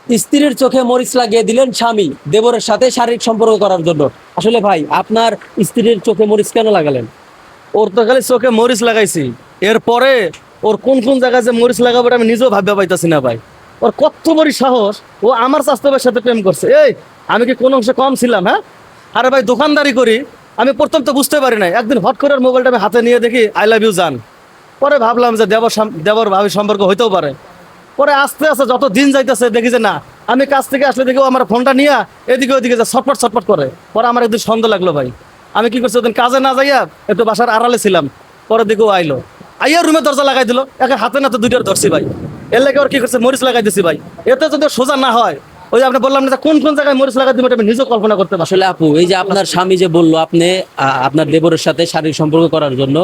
স্ত্রীর চোখে মরিচ লাগিয়ে দিলেন স্বামী দেবরের সাথে শারীরিক সম্পর্ক করার জন্য। আসলে ভাই আপনার স্ত্রীর চোখে মরিচ কেন লাগালেন? ওর তো খালি চোখে মরিচ লাগাইছি, এরপরে ওর কোন কোন জায়গায় যে মরিচ লাগাবো এটা আমি নিজেও ভাবতে পাইতাছি না ভাই। ওর কত বড় সাহস, ও আমার স্বাস্থ্যের সাথে প্রেম করছে। এই আমি কি কোন অংশে কম ছিলাম? হ্যাঁ, আরে ভাই দোকানদারি করি, আমি প্রথম তো বুঝতে পারি নাই, একদিন হট করে ওর মোবাইলটা আমি হাতে নিয়ে দেখি আই লাভ ইউ জান। পরে ভাবলাম যে দেবর ভাবি সম্পর্ক হইতেও পারে। পরে আস্তে আস্তে যত দিন যাইতেছে দেখি যে না, আমি কাছ থেকে আসলে দেখি ও আমার ফোনটা নিয়ে এদিকে ওইদিকে যা ছটপট ছটপট করে। পরে আমার একদিন সন্দেহ লাগলো ভাই, আমি কি করছি ওদিন কাজে না যাইয়া একটু বাসার আড়ালে ছিলাম, পরে দেখি ও আইলো, আইয়া রুমে দরজা লাগাই দিল, একে হাতে নাতে দুইটার ধরছি ভাই। এর লাগে ওর কি করছে মরিচ লাগাই দিছি ভাই। এতে যদি ওর সোজা না হয়, ওই যে আপনি বললাম না যে কোন কোন জায়গায় মরিচ লাগাই দিব এটা আমি নিজেও কল্পনা করতে পারছি। আসলে আপু, এই যে আপনার স্বামী যে বললো আপনি আপনার দেবরের সাথে শারীরিক সম্পর্ক করার জন্য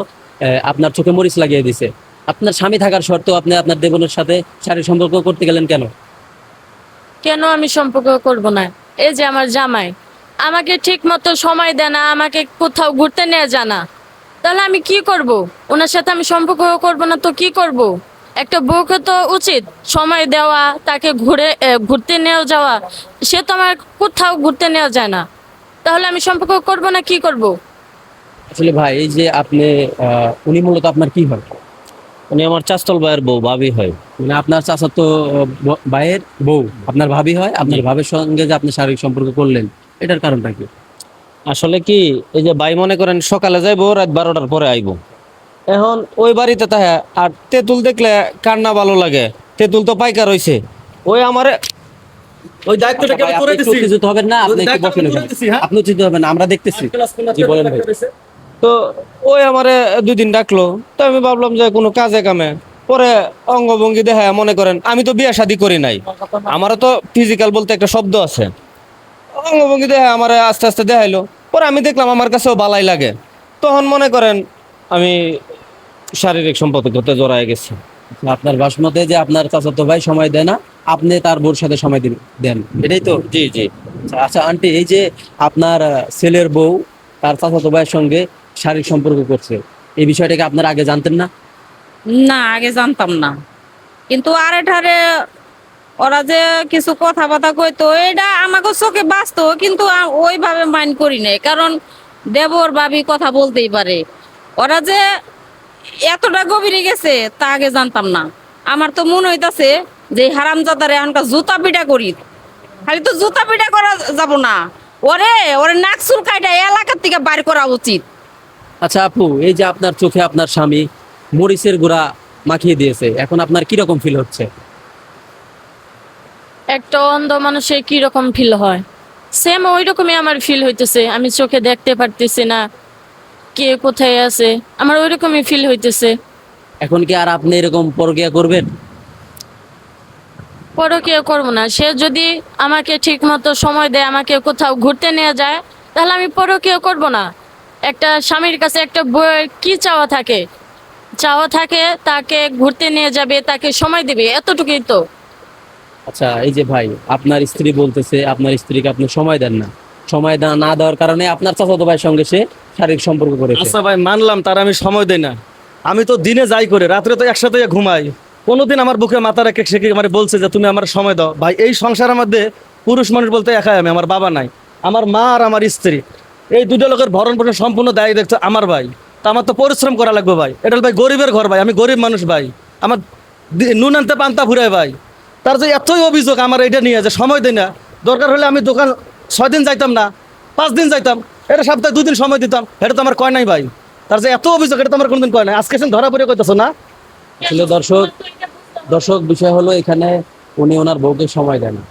আপনার চোখে মরিচ লাগিয়ে দিছে, আপনার স্বামী থাকার সত্ত্বেও আপনি আপনার দেবরের সাথে শারীরিক সম্পর্ক করতে গেলেন কেন? কেন আমি সম্পর্ক করব না? এই যে আমার জামাই আমাকে ঠিক মতো সময় দেয় না, আমাকে কোথাও ঘুরতে নিয়ে যায় না, তাহলে আমি কি করব? ওনার সাথে আমি সম্পর্ক করব না তো কি করব? একটা বউকে তো উচিত সময় দেওয়া, তাকে ঘুরতে নিয়ে যাওয়া। সে তো আমার কোথাও ঘুরতে নেওয়া যায় না, তাহলে আমি সম্পর্ক করব না কি করব? আসলে ভাই, এই যে আপনি উনি মূলত আপনার কি হয়? উনি আমার চাচতল ভাইয়ের বউ, ভাবি হয়। মানে আপনার চাচাতো ভাইয়ের বউ আপনার ভাবি হয়। আপনার ভাবের সঙ্গে যে আপনি শারীরিক সম্পর্ক করলেন, এটার কারণটা কি? আসলে কি, এই যে ভাই মনে করেন সকালে যাইবো, রাত 12টার পরে আইবো। এখন ওই বাড়িতে তাহে আর তেঁতুল দেখলে কার না ভালো লাগে, তেঁতুল তো পাইকার হইছে। ওই আমারে ওই দায়িত্বটা আচ্ছা ভাই, কেন করে আপনি একটু দিছি? উত্তেজিত হবেন না, আপনি একটু দায়িত্বটা বসেন আমি করে এখানে। দিছি, হ্যাঁ? আপনি উত্তেজিত হবেন না, আমরা দেখতেছি। জি বলেন ভাই। তো ওই আমারে 2 দিন ডাকলো, তো আমি ভাবলাম যে কোনো কাজে কামে। পরে অঙ্গভঙ্গি দেখায় মনে করেন আমি তো বিয়ে শাদী করি নাই, আমারও তো ফিজিক্যাল বলতে একটা শব্দ আছে। অঙ্গভঙ্গি দেখায় আমার আস্তে আস্তে দেখাইলো, পরে আমি দেখলাম আমার কাছেও বালাই লাগে। তখন মনে করেন আমি শারীরিক সম্পর্কতে জড়ায় গেছি। আপনার বাসমতে যে আপনার চাচাতো ভাই সময় দেয় না, আপনি তার বউর সাথে সময় দেন, এটাই তো? জি জি। আচ্ছা আন্টি, এই যে আপনার ছেলের বউ তার চাচাতো ভাইয়ের সঙ্গে শারীরিক সম্পর্ক করছে, এই বিষয়টাকে আপনারা আগে জানতেন না? না, আগে জানতাম না, কিন্তু আরে ঠারে ওরা যে কিছু কথাবার্তা কইতো এটা আমাকে চোখে বাঁচতো, কিন্তু ওইভাবে মাইন্ড করি নাই, কারণ দেবর ভাবি কথা বলতেই পারে। ওরা যে এতটা গভীরে গেছে তা আগে জানতাম না। আমার তো মনে হইতাছে যে হারামজাদারে এখনকার জুতা পিটা করি, খালি তো জুতা পিটা করা যাব না, ওরে ওরে নাক চুল কাইটা এলাকার থেকে বাইর করা উচিত। আচ্ছা আপু, এই যে আপনার চোখে আপনার স্বামী মরিচের গুঁড়া মাখিয়ে দিয়েছে, এখন আপনার কিরকম ফিল হচ্ছে? একটা অন্ধ মানুষের কি রকম ফিল হয়, সেম ওই রকমই আমার ফিল হইতেছে। আমি চোখে দেখতে পারতেছি না কে কোথায় আছে, আমার ওই রকমই ফিল হইতেছে। এখন কি আর আপনি এরকম পরকিয়া করবেন? পরকীয়া করবো না। সে যদি আমাকে ঠিক মতো সময় দেয়, আমাকে কোথাও ঘুরতে নিয়ে যায়, তাহলে আমি পরকীয়া করব না। একটা স্বামীর কাছে একটা বউয়ের কি চাওয়া থাকে? চাওয়া থাকে তাকে ঘুরতে নিয়ে যাবে, তাকে সময় দেবে, এতটুকুই তো। আচ্ছা, এই যে ভাই আপনার স্ত্রী বলতেছে আপনার স্ত্রীকে আপনি সময় দেন না, সময় না দেওয়ার কারণে আপনার চাচাতো ভাইয়ের সঙ্গে সে শারীরিক সম্পর্ক করেছে। আচ্ছা ভাই, মানলাম তার আমি সময় দেই না, আমি তো দিনে যাই করে, রাত্রে তো একসাথে ঘুমাই। কোনোদিন আমার বুকে মাথা রেখে সে কি আমার বলছে যে তুমি আমার সময় দাও? ভাই এই সংসারের মধ্যে পুরুষ মানুষ বলতে একাই আমি, আমার বাবা নাই, আমার মা আর আমার স্ত্রী, এই দুটো লোকের ভরণ পোষণ সম্পূর্ণ দায়ী দেখছে আমার ভাই। তা আমার তো পরিশ্রম করা লাগবে ভাই, এটা হলো ভাই গরিবের ঘর ভাই, আমি গরিব মানুষ ভাই, আমার নুন আনতে পান্তা ফুরায় ভাই। তার যে এতই অভিযোগ আমার এটা নিয়ে যে সময় দেয় না, দরকার হলে আমি দোকান 6 দিন যাইতাম না, 5 দিন যাইতাম, এটা সপ্তাহে 2 দিন সময় দিতাম, এটা তো আমার কয় নাই ভাই। তার যে এত অভিযোগ, এটা তো আমার কোনোদিন কয় নাই, আজকে সে ধরা পড়ে কইতেছো না? আসলে দর্শক বিষয় হলো এখানে উনি ওনার বউকে সময় দেন না,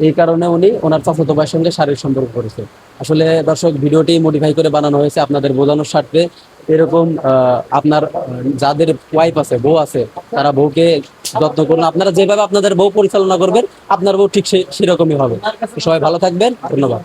এই কারণে উনি ওনার চাচাতো ভাইয়ের সঙ্গে শারীরিক সম্পর্ক করেছে। আসলে দর্শক, ভিডিওটি মডিফাই করে বানানো হয়েছে আপনাদের বোঝানোর স্বার্থে। এরকম আপনার যাদের ওয়াইফ আছে, বউ আছে, তারা বউকে যত্ন করুন। আপনারা যেভাবে আপনাদের বউ পরিচালনা করবেন, আপনার বউ ঠিক সেরকমই হবে। সবাই ভালো থাকবেন, ধন্যবাদ।